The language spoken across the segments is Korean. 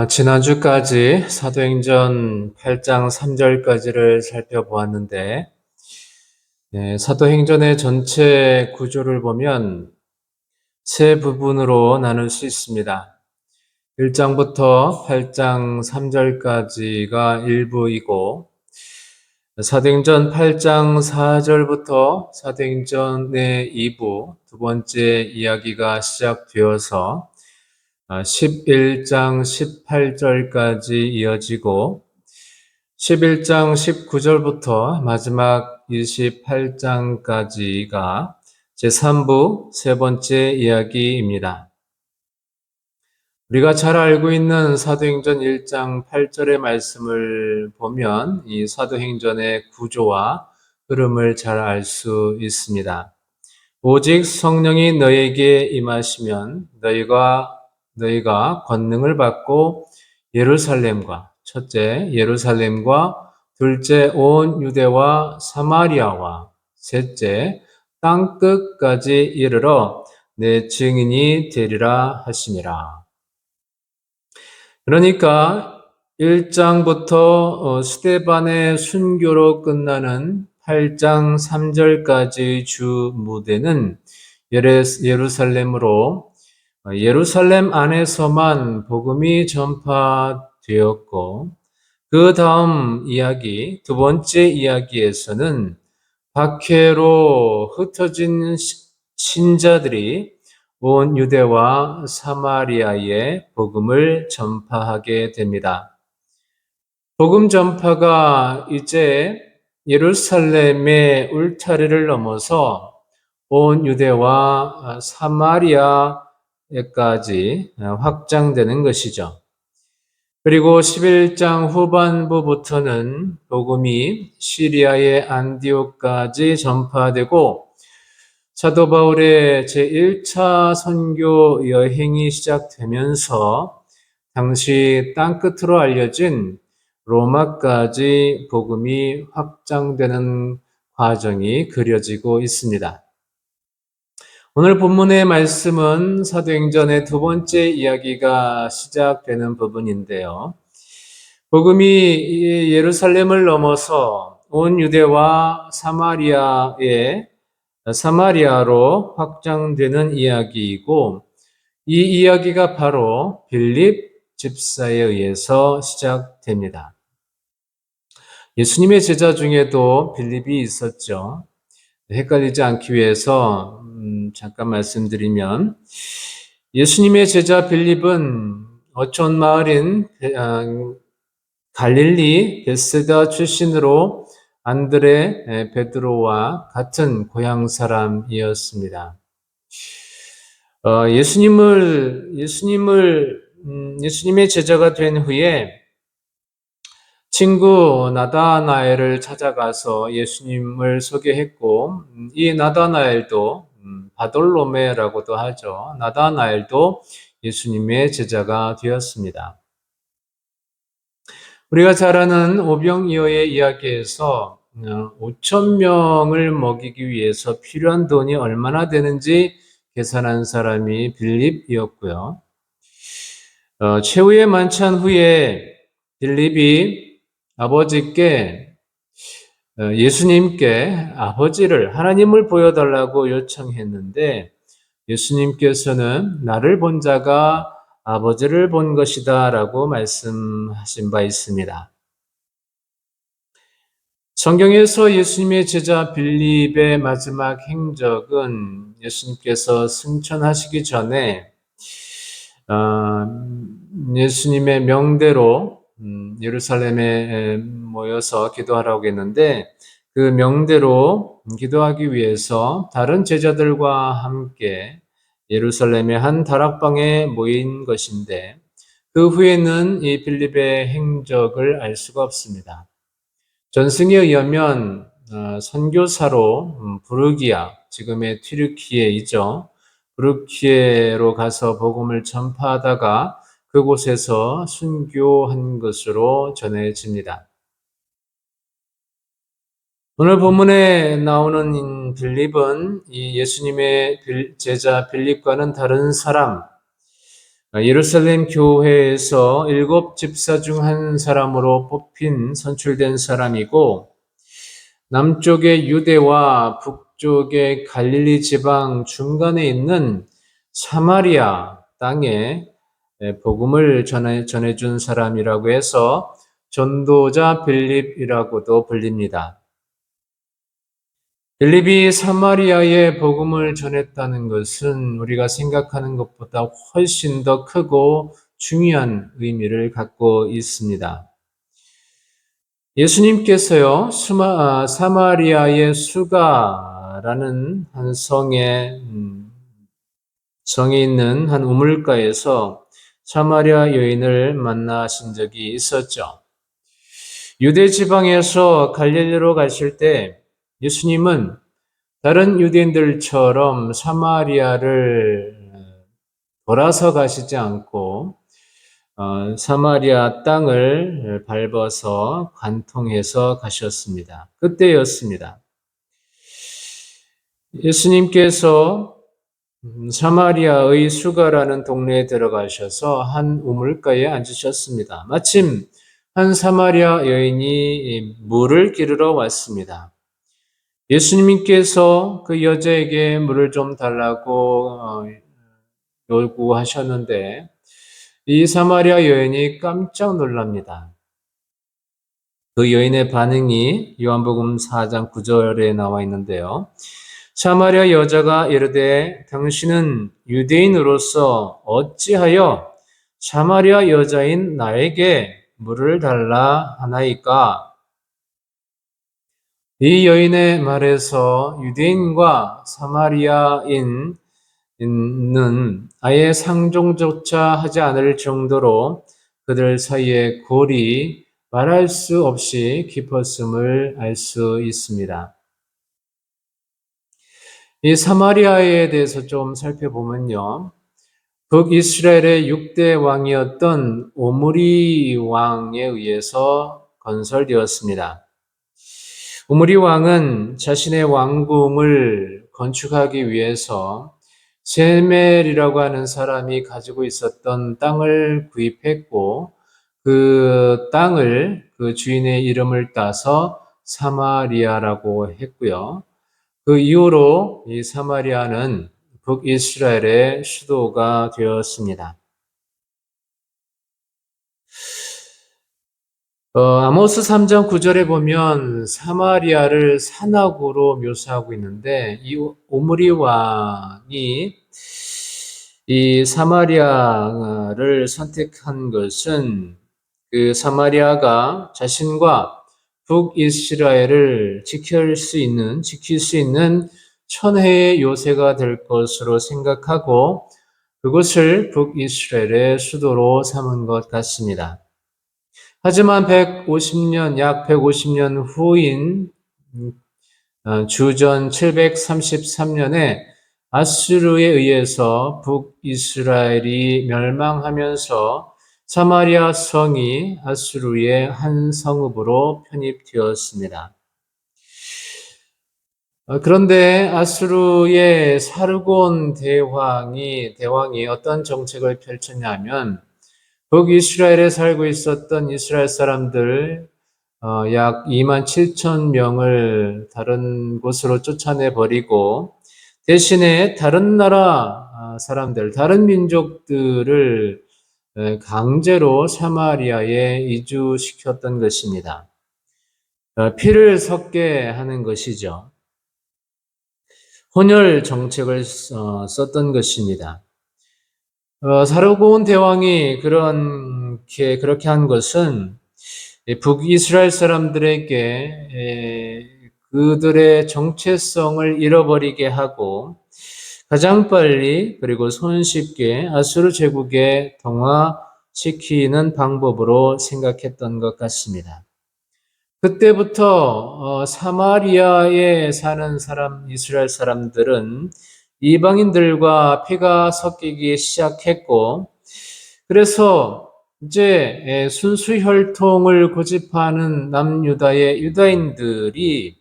지난주까지 사도행전 8장 3절까지를 살펴보았는데, 사도행전의 전체 구조를 보면 세 부분으로 나눌 수 있습니다. 1장부터 8장 3절까지가 일부이고, 사도행전 8장 4절부터 사도행전의 2부, 두 번째 이야기가 시작되어서 11장 18절까지 이어지고 11장 19절부터 마지막 28장까지가 제3부 세 번째 이야기입니다. 우리가 잘 알고 있는 사도행전 1장 8절의 말씀을 보면 이 사도행전의 구조와 흐름을 잘 알 수 있습니다. 오직 성령이 너에게 임하시면 너희가 권능을 받고 첫째 예루살렘과 둘째 온 유대와 사마리아와 셋째 땅 끝까지 이르러 내 증인이 되리라 하시니라. 그러니까 1장부터 스데반의 순교로 끝나는 8장 3절까지 주 무대는 예루살렘으로 예루살렘 안에서만 복음이 전파되었고, 그 다음 이야기, 두 번째 이야기에서는 박해로 흩어진 신자들이 온 유대와 사마리아에 복음을 전파하게 됩니다. 복음 전파가 이제 예루살렘의 울타리를 넘어서 온 유대와 사마리아에까지 확장되는 것이죠. 그리고 11장 후반부부터는 복음이 시리아의 안디옥까지 전파되고 사도 바울의 제1차 선교 여행이 시작되면서 당시 땅끝으로 알려진 로마까지 복음이 확장되는 과정이 그려지고 있습니다. 오늘 본문의 말씀은 사도행전의 두 번째 이야기가 시작되는 부분인데요. 복음이 예루살렘을 넘어서 온 유대와 사마리아로 확장되는 이야기이고, 이 이야기가 바로 빌립 집사에 의해서 시작됩니다. 예수님의 제자 중에도 빌립이 있었죠. 헷갈리지 않기 위해서 잠깐 말씀드리면, 예수님의 제자 빌립은 어촌 마을인 갈릴리 베세다 출신으로 안드레, 베드로와 같은 고향 사람이었습니다. 예수님의 제자가 된 후에 친구 나다나엘을 찾아가서 예수님을 소개했고, 이 나다나엘도 바돌로메라고도 하죠. 나다나엘도 예수님의 제자가 되었습니다. 우리가 잘 아는 오병이어의 이야기에서 5천 명을 먹이기 위해서 필요한 돈이 얼마나 되는지 계산한 사람이 빌립이었고요. 최후의 만찬 후에 빌립이 예수님께 하나님을 보여달라고 요청했는데, 예수님께서는 나를 본 자가 아버지를 본 것이다 라고 말씀하신 바 있습니다. 성경에서 예수님의 제자 빌립의 마지막 행적은 예수님께서 승천하시기 전에 예수님의 명대로 예루살렘에 모여서 기도하라고 했는데, 그 명대로 기도하기 위해서 다른 제자들과 함께 예루살렘의 한 다락방에 모인 것인데, 그 후에는 이 빌립의 행적을 알 수가 없습니다. 전승에 의하면 선교사로 부르기아, 지금의 튀르키예이죠. 부르키예로 가서 복음을 전파하다가 그곳에서 순교한 것으로 전해집니다. 오늘 본문에 나오는 빌립은 이 예수님의 제자 빌립과는 다른 사람, 예루살렘 교회에서 7집사 중 한 사람으로 뽑힌 선출된 사람이고 남쪽의 유대와 북쪽의 갈릴리 지방 중간에 있는 사마리아 땅에 복음을 전해준 사람이라고 해서 전도자 빌립이라고도 불립니다. 빌립이 사마리아에 복음을 전했다는 것은 우리가 생각하는 것보다 훨씬 더 크고 중요한 의미를 갖고 있습니다. 예수님께서요, 사마리아의 수가라는 한 성에 있는 한 우물가에서 사마리아 여인을 만나신 적이 있었죠. 유대 지방에서 갈릴리로 가실 때 예수님은 다른 유대인들처럼 사마리아를 돌아서 가시지 않고 사마리아 땅을 밟아서 관통해서 가셨습니다. 그때였습니다. 예수님께서 사마리아의 수가라는 동네에 들어가셔서 한 우물가에 앉으셨습니다. 마침 한 사마리아 여인이 물을 기르러 왔습니다. 예수님께서 그 여자에게 물을 좀 달라고 요구하셨는데 이 사마리아 여인이 깜짝 놀랍니다. 그 여인의 반응이 요한복음 4장 9절에 나와 있는데요. 사마리아 여자가 이르되 당신은 유대인으로서 어찌하여 사마리아 여자인 나에게 물을 달라 하나이까? 이 여인의 말에서 유대인과 사마리아인은 아예 상종조차 하지 않을 정도로 그들 사이의 골이 말할 수 없이 깊었음을 알 수 있습니다. 이 사마리아에 대해서 좀 살펴보면요. 북이스라엘의 6대 왕이었던 오므리 왕에 의해서 건설되었습니다. 오므리 왕은 자신의 왕궁을 건축하기 위해서 셀멜이라고 하는 사람이 가지고 있었던 땅을 구입했고 그 땅을 그 주인의 이름을 따서 사마리아라고 했고요. 그 이후로 이 사마리아는 북이스라엘의 수도가 되었습니다. 아모스 3장 9절에 보면 사마리아를 산악으로 묘사하고 있는데 이 오므리 왕이 이 사마리아를 선택한 것은 그 사마리아가 자신과 북이스라엘을 지킬 수 있는 천혜의 요새가 될 것으로 생각하고 그것을 북이스라엘의 수도로 삼은 것 같습니다. 하지만 약 150년 후인 주전 733년에 아수르에 의해서 북이스라엘이 멸망하면서 사마리아 성이 아수르의 한 성읍으로 편입되었습니다. 그런데 아수르의 사르곤 대왕이 어떤 정책을 펼쳤냐면 북이스라엘에 살고 있었던 이스라엘 사람들 약 2만 7천 명을 다른 곳으로 쫓아내 버리고 대신에 다른 나라 사람들, 다른 민족들을 강제로 사마리아에 이주시켰던 것입니다. 피를 섞게 하는 것이죠. 혼혈 정책을 썼던 것입니다. 사르곤 대왕이 그렇게 한 것은 북이스라엘 사람들에게 그들의 정체성을 잃어버리게 하고 가장 빨리 그리고 손쉽게 아수르 제국에 동화시키는 방법으로 생각했던 것 같습니다. 그때부터 사마리아에 사는 이스라엘 사람들은 이방인들과 피가 섞이기 시작했고, 그래서 이제 순수 혈통을 고집하는 남유다의 유다인들이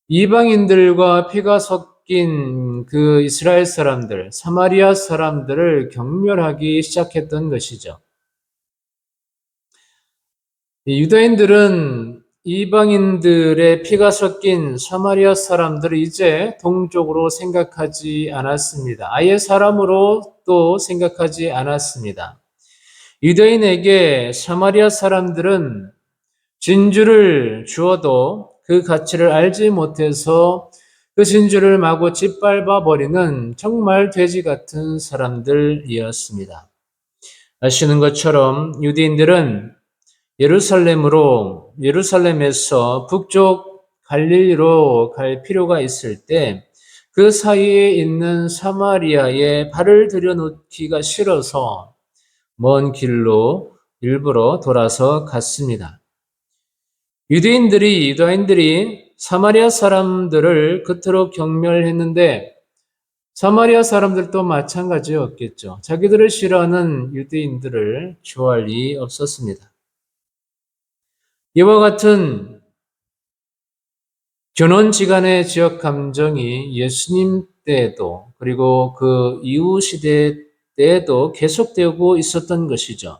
이방인들과 피가 섞인 그 이스라엘 사람들, 사마리아 사람들을 경멸하기 시작했던 것이죠. 유다인들은 이방인들의 피가 섞인 사마리아 사람들을 이제 동족으로 생각하지 않았습니다. 아예 사람으로 또 생각하지 않았습니다. 유대인에게 사마리아 사람들은 진주를 주어도 그 가치를 알지 못해서 그 진주를 마구 짓밟아 버리는 정말 돼지 같은 사람들이었습니다. 아시는 것처럼 유대인들은 예루살렘에서 북쪽 갈릴리로 갈 필요가 있을 때 그 사이에 있는 사마리아에 발을 들여놓기가 싫어서 먼 길로 일부러 돌아서 갔습니다. 유다인들이 사마리아 사람들을 그토록 경멸했는데 사마리아 사람들도 마찬가지였겠죠. 자기들을 싫어하는 유대인들을 좋아할 리 없었습니다. 이와 같은 견원지간의 지역 감정이 예수님 때에도 그리고 그 이후 시대 때에도 계속되고 있었던 것이죠.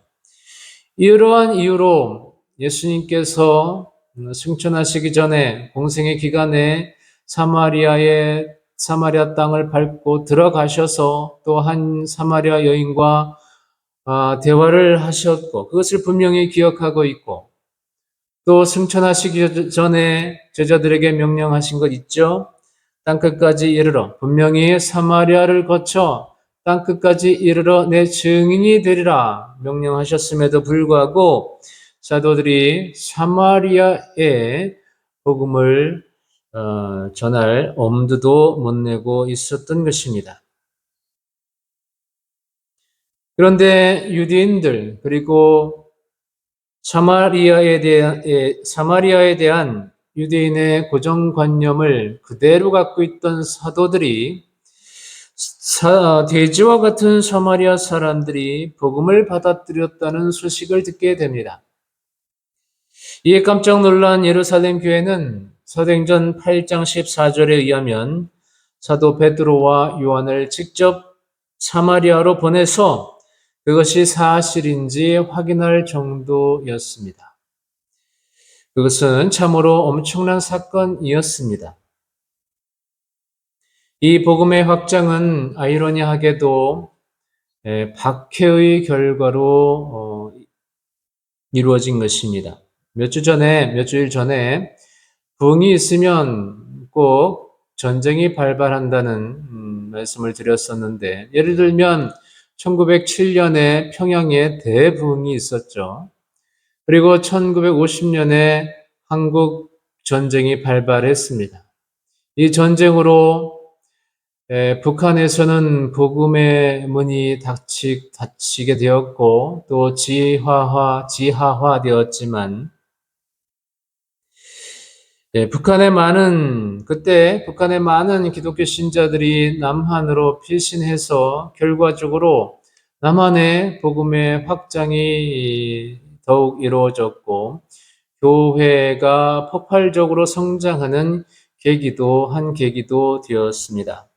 이러한 이유로 예수님께서 승천하시기 전에 공생의 기간에 사마리아 땅을 밟고 들어가셔서 또 한 사마리아 여인과 대화를 하셨고 그것을 분명히 기억하고 있고 또 승천하시기 전에 제자들에게 명령하신 것 있죠? 땅끝까지 이르러 분명히 사마리아를 거쳐 땅끝까지 이르러 내 증인이 되리라 명령하셨음에도 불구하고 사도들이 사마리아에 복음을 전할 엄두도 못 내고 있었던 것입니다. 그런데 유대인들 그리고 사마리아에 대한 유대인의 고정관념을 그대로 갖고 있던 사도들이 돼지와 같은 사마리아 사람들이 복음을 받아들였다는 소식을 듣게 됩니다. 이에 깜짝 놀란 예루살렘 교회는 사도행전 8장 14절에 의하면 사도 베드로와 요한을 직접 사마리아로 보내서 그것이 사실인지 확인할 정도였습니다. 그것은 참으로 엄청난 사건이었습니다. 이 복음의 확장은 아이러니하게도 박해의 결과로 이루어진 것입니다. 몇 주일 전에 부흥이 있으면 꼭 전쟁이 발발한다는 말씀을 드렸었는데 예를 들면 1907년에 평양에 대부흥이 있었죠. 그리고 1950년에 한국 전쟁이 발발했습니다. 이 전쟁으로 북한에서는 복음의 문이 닫히게 되었고 또 지하화되었지만 북한의 많은 기독교 신자들이 남한으로 피신해서 결과적으로 남한의 복음의 확장이 더욱 이루어졌고 교회가 폭발적으로 성장하는 한 계기도 되었습니다.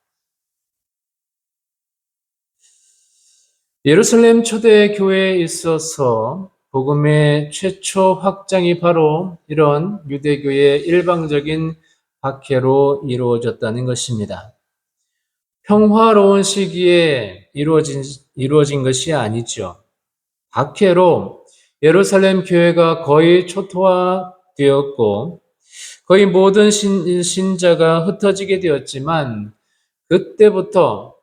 예루살렘 초대 교회에 있어서 복음의 최초 확장이 바로 이런 유대교의 일방적인 박해로 이루어졌다는 것입니다. 평화로운 시기에 이루어진 것이 아니죠. 박해로 예루살렘 교회가 거의 초토화되었고 거의 모든 신자가 흩어지게 되었지만 그때부터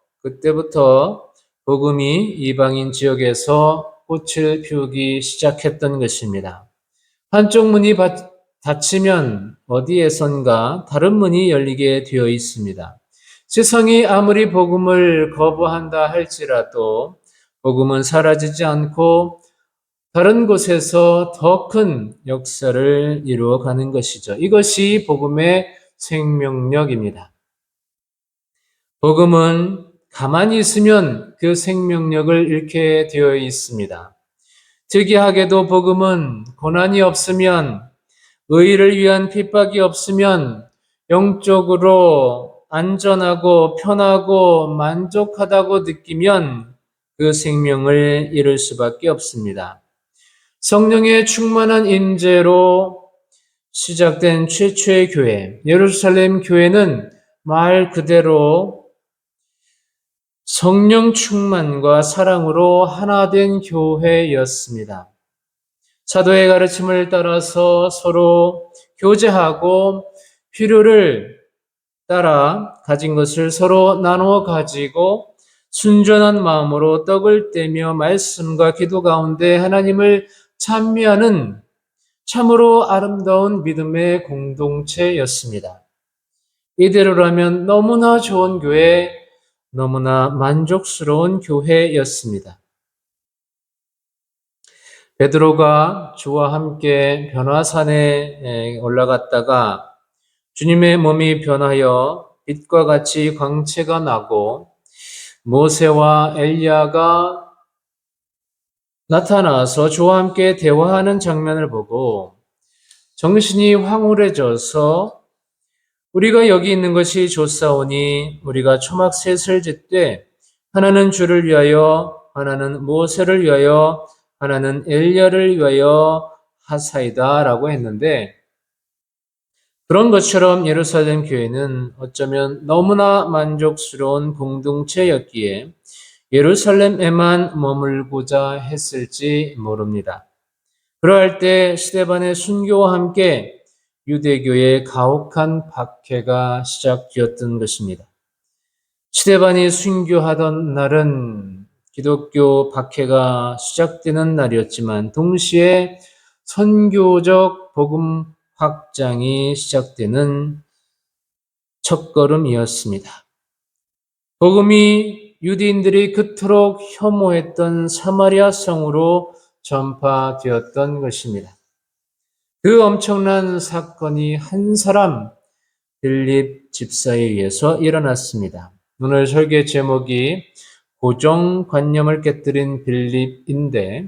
복음이 이방인 지역에서 꽃을 피우기 시작했던 것입니다. 한쪽 문이 닫히면 어디에선가 다른 문이 열리게 되어 있습니다. 세상이 아무리 복음을 거부한다 할지라도 복음은 사라지지 않고 다른 곳에서 더 큰 역사를 이루어가는 것이죠. 이것이 복음의 생명력입니다. 복음은 가만히 있으면 그 생명력을 잃게 되어 있습니다. 특이하게도 복음은 고난이 없으면, 의를 위한 핍박이 없으면 영적으로 안전하고 편하고 만족하다고 느끼면 그 생명을 잃을 수밖에 없습니다. 성령의 충만한 임재로 시작된 최초의 교회, 예루살렘 교회는 말 그대로 성령 충만과 사랑으로 하나 된 교회였습니다. 사도의 가르침을 따라서 서로 교제하고 필요를 따라 가진 것을 서로 나누어 가지고 순전한 마음으로 떡을 떼며 말씀과 기도 가운데 하나님을 찬미하는 참으로 아름다운 믿음의 공동체였습니다. 이대로라면 너무나 좋은 교회, 너무나 만족스러운 교회였습니다. 베드로가 주와 함께 변화산에 올라갔다가 주님의 몸이 변하여 빛과 같이 광채가 나고 모세와 엘리야가 나타나서 주와 함께 대화하는 장면을 보고 정신이 황홀해져서 우리가 여기 있는 것이 좋사오니 우리가 초막셋을 짓되 하나는 주를 위하여 하나는 모세를 위하여 하나는 엘리야를 위하여 하사이다 라고 했는데 그런 것처럼 예루살렘 교회는 어쩌면 너무나 만족스러운 공동체였기에 예루살렘에만 머물고자 했을지 모릅니다. 그러할 때 스데반의 순교와 함께 유대교의 가혹한 박해가 시작되었던 것입니다. 스데반이 순교하던 날은 기독교 박해가 시작되는 날이었지만 동시에 선교적 복음 확장이 시작되는 첫걸음이었습니다. 복음이 유대인들이 그토록 혐오했던 사마리아 성으로 전파되었던 것입니다. 그 엄청난 사건이 한 사람 빌립 집사에 의해서 일어났습니다. 오늘 설계 제목이 고정관념을 깨뜨린 빌립인데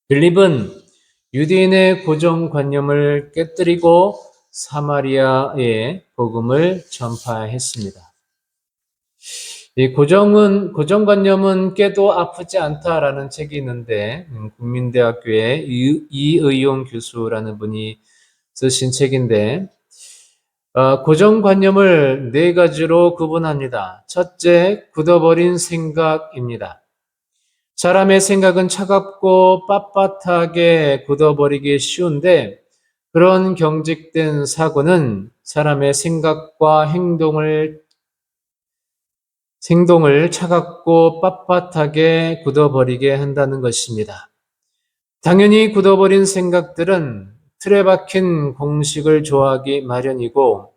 빌립은 유대인의 고정관념을 깨뜨리고 사마리아의 복음을 전파했습니다. 이 고정관념은 깨도 아프지 않다라는 책이 있는데 국민대학교의 이의용 교수라는 분이 쓰신 책인데 고정관념을 네 가지로 구분합니다. 첫째, 굳어버린 생각입니다. 사람의 생각은 차갑고 빳빳하게 굳어버리기 쉬운데 그런 경직된 사고는 사람의 생각과 행동을 차갑고 빳빳하게 굳어버리게 한다는 것입니다. 당연히 굳어버린 생각들은 틀에 박힌 공식을 좋아하기 마련이고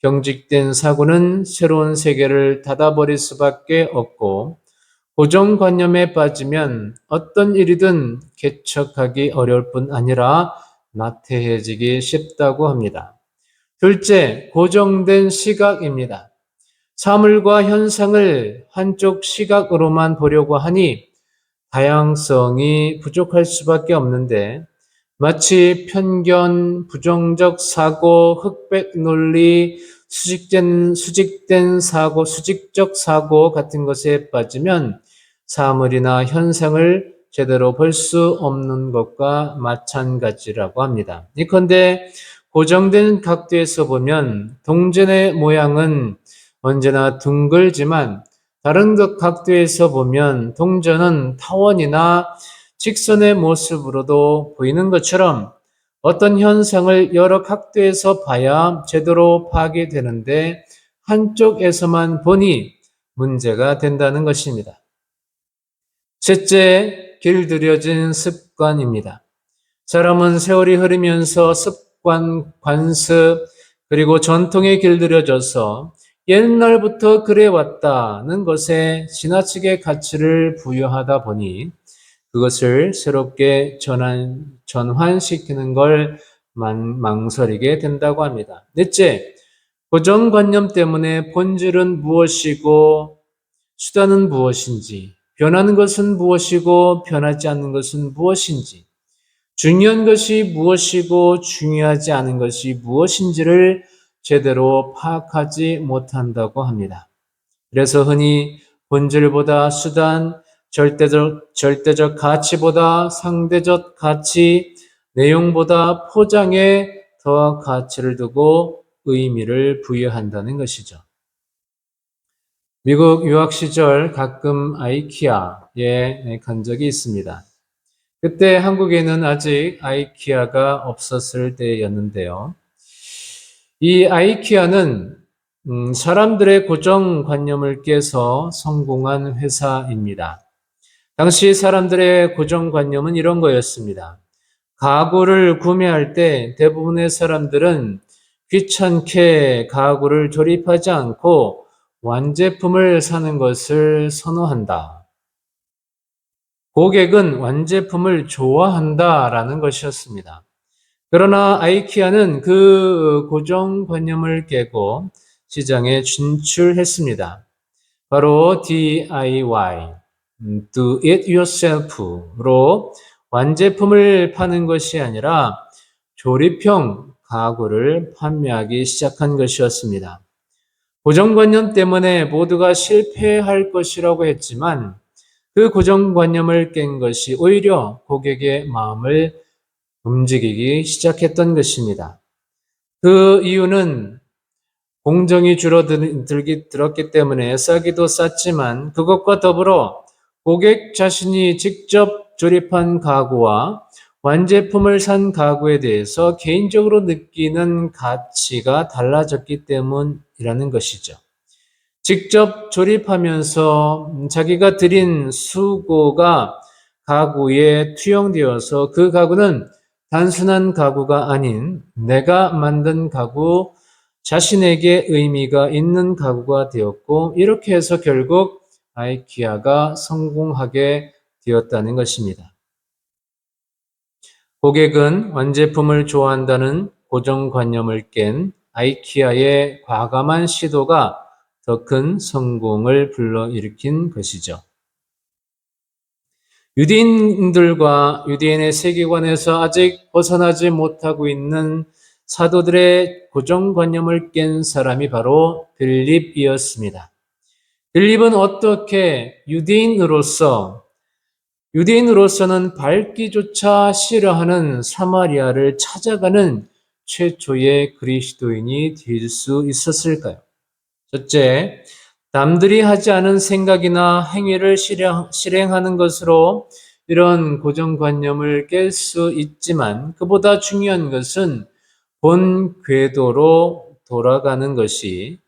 경직된 사고는 새로운 세계를 닫아버릴 수밖에 없고 고정관념에 빠지면 어떤 일이든 개척하기 어려울 뿐 아니라 나태해지기 쉽다고 합니다. 둘째, 고정된 시각입니다. 사물과 현상을 한쪽 시각으로만 보려고 하니 다양성이 부족할 수밖에 없는데 마치 편견, 부정적 사고, 흑백 논리, 수직된 사고, 수직적 사고 같은 것에 빠지면 사물이나 현상을 제대로 볼 수 없는 것과 마찬가지라고 합니다. 예컨대 고정된 각도에서 보면 동전의 모양은 언제나 둥글지만 다른 각도에서 보면 동전은 타원이나 직선의 모습으로도 보이는 것처럼 어떤 현상을 여러 각도에서 봐야 제대로 파악이 되는데 한쪽에서만 보니 문제가 된다는 것입니다. 셋째, 길들여진 습관입니다. 사람은 세월이 흐르면서 습관, 관습, 그리고 전통에 길들여져서 옛날부터 그래왔다는 것에 지나치게 가치를 부여하다 보니 그것을 새롭게 전환시키는 걸 망설이게 된다고 합니다. 넷째, 고정관념 때문에 본질은 무엇이고 수단은 무엇인지, 변하는 것은 무엇이고 변하지 않는 것은 무엇인지, 중요한 것이 무엇이고 중요하지 않은 것이 무엇인지를 제대로 파악하지 못한다고 합니다. 그래서 흔히 본질보다 수단, 절대적 가치보다 상대적 가치, 내용보다 포장에 더 가치를 두고 의미를 부여한다는 것이죠. 미국 유학 시절 가끔 아이키아에 간 적이 있습니다. 그때 한국에는 아직 아이키아가 없었을 때였는데요. 이 아이키아는 사람들의 고정관념을 깨서 성공한 회사입니다. 당시 사람들의 고정관념은 이런 거였습니다. 가구를 구매할 때 대부분의 사람들은 귀찮게 가구를 조립하지 않고 완제품을 사는 것을 선호한다. 고객은 완제품을 좋아한다라는 것이었습니다. 그러나 아이키아는 그 고정관념을 깨고 시장에 진출했습니다. 바로 DIY, Do It Yourself로 완제품을 파는 것이 아니라 조립형 가구를 판매하기 시작한 것이었습니다. 고정관념 때문에 모두가 실패할 것이라고 했지만 그 고정관념을 깬 것이 오히려 고객의 마음을 움직이기 시작했던 것입니다. 그 이유는 공정이 줄어들었기 때문에 싸기도 쌌지만 그것과 더불어 고객 자신이 직접 조립한 가구와 완제품을 산 가구에 대해서 개인적으로 느끼는 가치가 달라졌기 때문이라는 것이죠. 직접 조립하면서 자기가 들인 수고가 가구에 투영되어서 그 가구는 단순한 가구가 아닌 내가 만든 가구, 자신에게 의미가 있는 가구가 되었고 이렇게 해서 결국 아이키아가 성공하게 되었다는 것입니다. 고객은 완제품을 좋아한다는 고정관념을 깬 아이키아의 과감한 시도가 더 큰 성공을 불러일으킨 것이죠. 유대인들과 유대인의 세계관에서 아직 벗어나지 못하고 있는 사도들의 고정관념을 깬 사람이 바로 빌립이었습니다. 빌립은 어떻게 유대인으로서는 밟기조차 싫어하는 사마리아를 찾아가는 최초의 그리스도인이 될 수 있었을까요? 첫째, 남들이 하지 않은 생각이나 행위를 실행하는 것으로 이런 고정관념을 깰 수 있지만 그보다 중요한 것은 본 궤도로 돌아가는 것이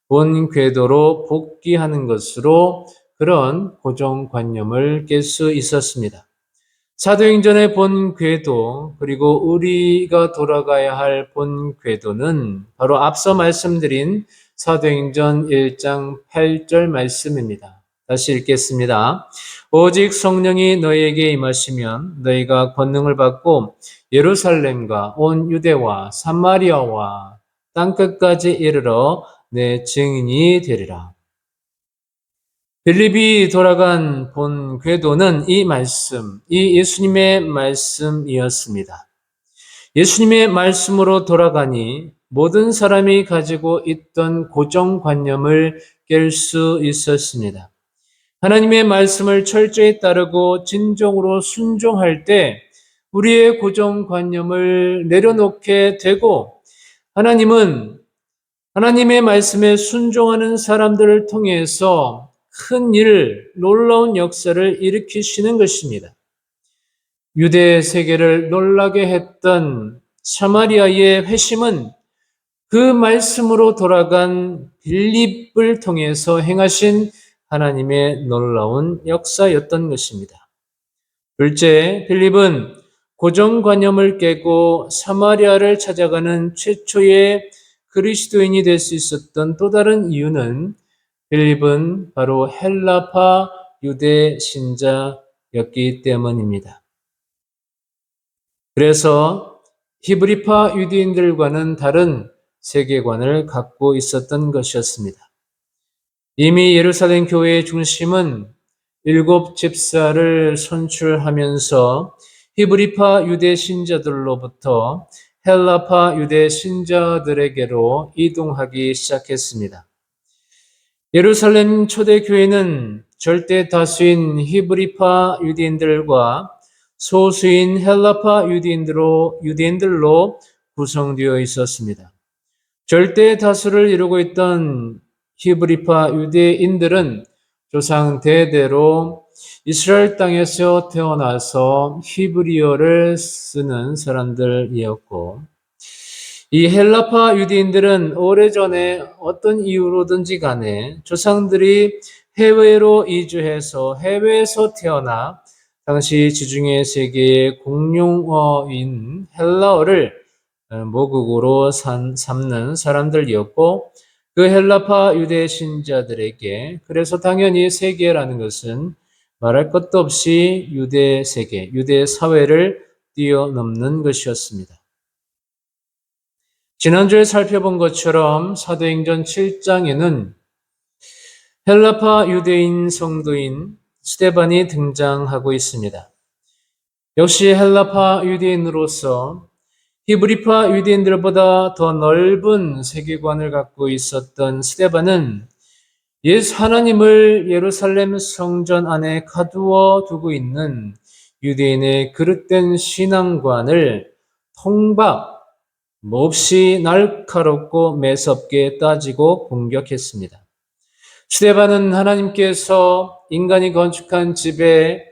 본 궤도로 복귀하는 것으로 그런 고정관념을 깰 수 있었습니다. 사도행전의 본 궤도 그리고 우리가 돌아가야 할 본 궤도는 바로 앞서 말씀드린 사도행전 1장 8절 말씀입니다. 다시 읽겠습니다. 오직 성령이 너희에게 임하시면 너희가 권능을 받고 예루살렘과 온 유대와 사마리아와 땅끝까지 이르러 내 증인이 되리라. 빌립이 돌아간 본 궤도는 이 예수님의 말씀이었습니다. 예수님의 말씀으로 돌아가니 모든 사람이 가지고 있던 고정관념을 깰 수 있었습니다. 하나님의 말씀을 철저히 따르고 진정으로 순종할 때 우리의 고정관념을 내려놓게 되고 하나님은 하나님의 말씀에 순종하는 사람들을 통해서 큰 일, 놀라운 역사를 일으키시는 것입니다. 유대 세계를 놀라게 했던 사마리아의 회심은 그 말씀으로 돌아간 빌립을 통해서 행하신 하나님의 놀라운 역사였던 것입니다. 둘째, 빌립은 고정관념을 깨고 사마리아를 찾아가는 최초의 그리스도인이 될 수 있었던 또 다른 이유는 빌립은 바로 헬라파 유대 신자였기 때문입니다. 그래서 히브리파 유대인들과는 다른 세계관을 갖고 있었던 것이었습니다. 이미 예루살렘 교회의 중심은 7 집사를 선출하면서 히브리파 유대 신자들로부터 헬라파 유대 신자들에게로 이동하기 시작했습니다. 예루살렘 초대교회는 절대 다수인 히브리파 유대인들과 소수인 헬라파 유대인들로 구성되어 있었습니다. 절대 다수를 이루고 있던 히브리파 유대인들은 조상 대대로 이스라엘 땅에서 태어나서 히브리어를 쓰는 사람들이었고, 이 헬라파 유대인들은 오래전에 어떤 이유로든지 간에 조상들이 해외로 이주해서 해외에서 태어나 당시 지중해 세계의 공용어인 헬라어를 모국어로 삼는 사람들이었고, 그 헬라파 유대 신자들에게 그래서 당연히 세계라는 것은 말할 것도 없이 유대 세계, 유대 사회를 뛰어넘는 것이었습니다. 지난주에 살펴본 것처럼 사도행전 7장에는 헬라파 유대인 성도인 스데반이 등장하고 있습니다. 역시 헬라파 유대인으로서 히브리파 유대인들보다 더 넓은 세계관을 갖고 있었던 스데반은 예수 하나님을 예루살렘 성전 안에 가두어 두고 있는 유대인의 그릇된 신앙관을 통박 몹시 날카롭고 매섭게 따지고 공격했습니다. 스데반은 하나님께서 인간이 건축한 집에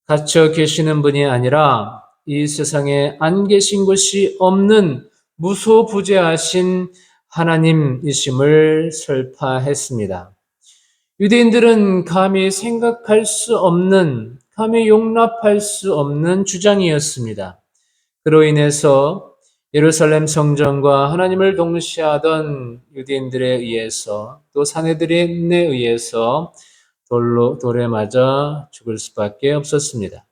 갇혀 계시는 분이 아니라 이 세상에 안 계신 것이 없는 무소부재하신 하나님이심을 설파했습니다. 유대인들은 감히 생각할 수 없는, 감히 용납할 수 없는 주장이었습니다. 그로 인해서 예루살렘 성전과 하나님을 동시하던 유대인들에 의해서 또 사내들에 의해서 돌에 맞아 죽을 수밖에 없었습니다.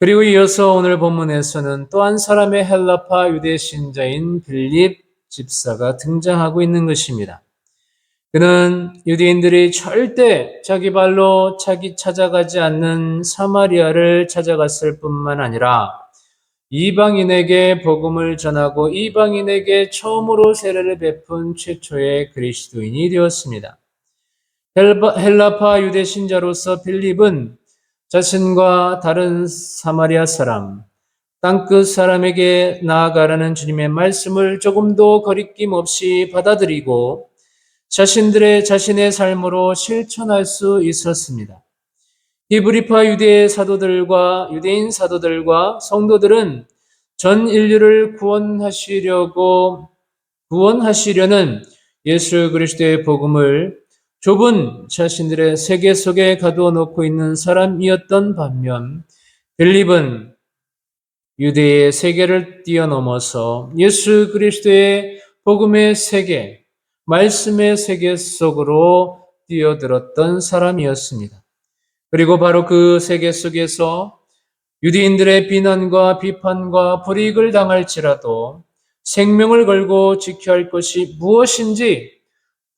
그리고 이어서 오늘 본문에서는 또 한 사람의 헬라파 유대 신자인 빌립 집사가 등장하고 있는 것입니다. 그는 유대인들이 절대 자기 발로 찾아가지 않는 사마리아를 찾아갔을 뿐만 아니라 이방인에게 복음을 전하고 이방인에게 처음으로 세례를 베푼 최초의 그리스도인이 되었습니다. 헬라파 유대 신자로서 빌립은 자신과 다른 사마리아 사람, 땅끝 사람에게 나아가라는 주님의 말씀을 조금도 거리낌 없이 받아들이고 자신의 삶으로 실천할 수 있었습니다. 히브리파 유대인 사도들과 성도들은 전 인류를 구원하시려는 예수 그리스도의 복음을 좁은 자신들의 세계 속에 가두어 놓고 있는 사람이었던 반면 빌립은 유대의 세계를 뛰어넘어서 예수 그리스도의 복음의 세계, 말씀의 세계 속으로 뛰어들었던 사람이었습니다. 그리고 바로 그 세계 속에서 유대인들의 비난과 비판과 불이익을 당할지라도 생명을 걸고 지켜야 할 것이 무엇인지,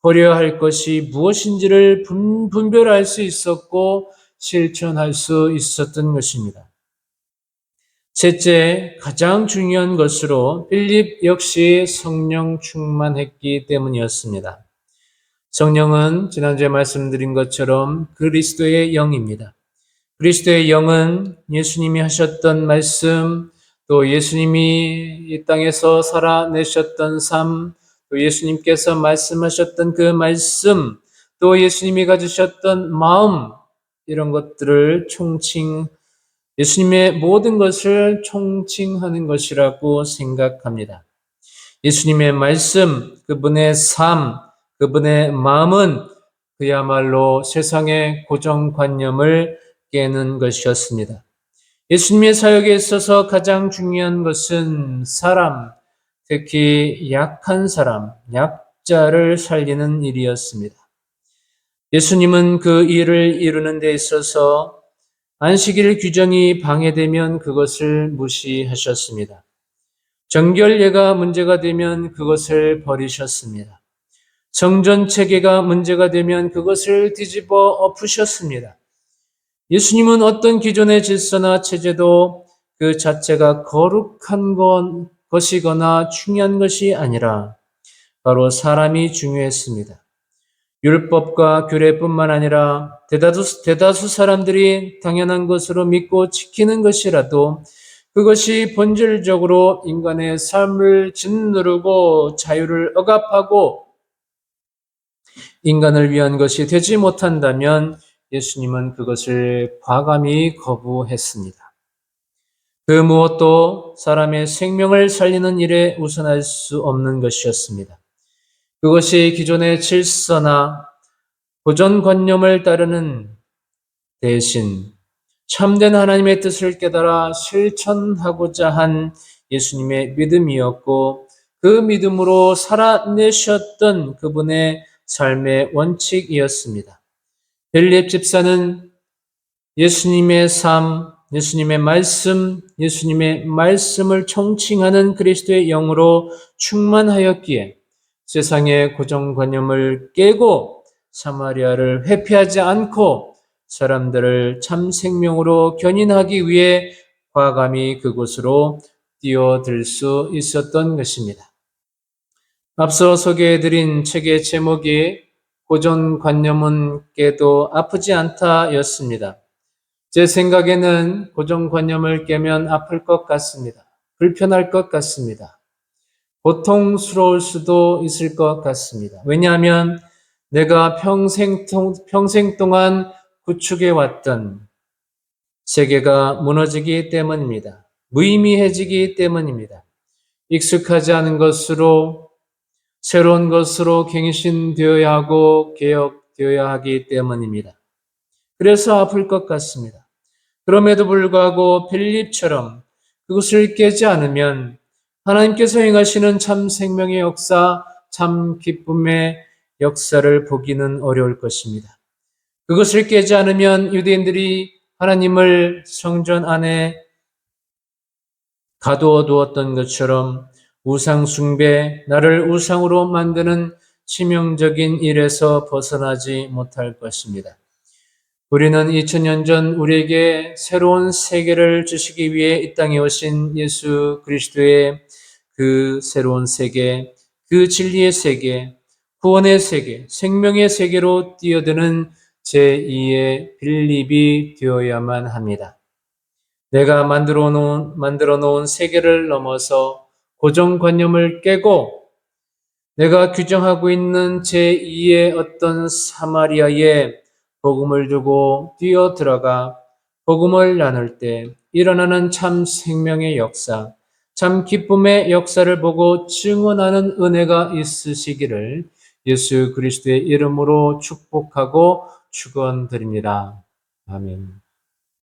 버려야 할 것이 무엇인지를 분별할 수 있었고 실천할 수 있었던 것입니다. 셋째, 가장 중요한 것으로 빌립 역시 성령 충만했기 때문이었습니다. 성령은 지난주에 말씀드린 것처럼 그리스도의 영입니다. 그리스도의 영은 예수님이 하셨던 말씀, 또 예수님이 이 땅에서 살아내셨던 삶, 또 예수님께서 말씀하셨던 그 말씀, 또 예수님이 가지셨던 마음, 이런 것들을 예수님의 모든 것을 총칭하는 것이라고 생각합니다. 예수님의 말씀, 그분의 삶, 그분의 마음은 그야말로 세상의 고정관념을 깨는 것이었습니다. 예수님의 사역에 있어서 가장 중요한 것은 사람, 특히 약한 사람, 약자를 살리는 일이었습니다. 예수님은 그 일을 이루는 데 있어서 안식일 규정이 방해되면 그것을 무시하셨습니다. 정결예가 문제가 되면 그것을 버리셨습니다. 성전 체계가 문제가 되면 그것을 뒤집어 엎으셨습니다. 예수님은 어떤 기존의 질서나 체제도 그 자체가 거룩한 것이거나 중요한 것이 아니라 바로 사람이 중요했습니다. 율법과 규례뿐만 아니라 대다수 사람들이 당연한 것으로 믿고 지키는 것이라도 그것이 본질적으로 인간의 삶을 짓누르고 자유를 억압하고 인간을 위한 것이 되지 못한다면 예수님은 그것을 과감히 거부했습니다. 그 무엇도 사람의 생명을 살리는 일에 우선할 수 없는 것이었습니다. 그것이 기존의 질서나 고정관념을 따르는 대신 참된 하나님의 뜻을 깨달아 실천하고자 한 예수님의 믿음이었고 그 믿음으로 살아내셨던 그분의 삶의 원칙이었습니다. 빌립 집사는 예수님의 삶, 예수님의 말씀을 총칭하는 그리스도의 영으로 충만하였기에 세상의 고정관념을 깨고 사마리아를 회피하지 않고 사람들을 참 생명으로 견인하기 위해 과감히 그곳으로 뛰어들 수 있었던 것입니다. 앞서 소개해드린 책의 제목이 고정관념은 깨도 아프지 않다였습니다. 제 생각에는 고정관념을 깨면 아플 것 같습니다. 불편할 것 같습니다. 고통스러울 수도 있을 것 같습니다. 왜냐하면 내가 평생 동안 구축해왔던 세계가 무너지기 때문입니다. 무의미해지기 때문입니다. 익숙하지 않은 것으로 새로운 것으로 갱신되어야 하고 개혁되어야 하기 때문입니다. 그래서 아플 것 같습니다. 그럼에도 불구하고 빌립처럼 그것을 깨지 않으면 하나님께서 행하시는 참 생명의 역사, 참 기쁨의 역사를 보기는 어려울 것입니다. 그것을 깨지 않으면 유대인들이 하나님을 성전 안에 가두어 두었던 것처럼 우상 숭배, 나를 우상으로 만드는 치명적인 일에서 벗어나지 못할 것입니다. 우리는 2000년 전 우리에게 새로운 세계를 주시기 위해 이 땅에 오신 예수 그리스도의 그 새로운 세계, 그 진리의 세계, 구원의 세계, 생명의 세계로 뛰어드는 제2의 빌립이 되어야만 합니다. 내가 만들어 놓은 세계를 넘어서 고정관념을 깨고 내가 규정하고 있는 제2의 어떤 사마리아의 복음을 두고 뛰어들어가 복음을 나눌 때 일어나는 참 생명의 역사, 참 기쁨의 역사를 보고 증언하는 은혜가 있으시기를 예수 그리스도의 이름으로 축복하고 축원드립니다. 아멘.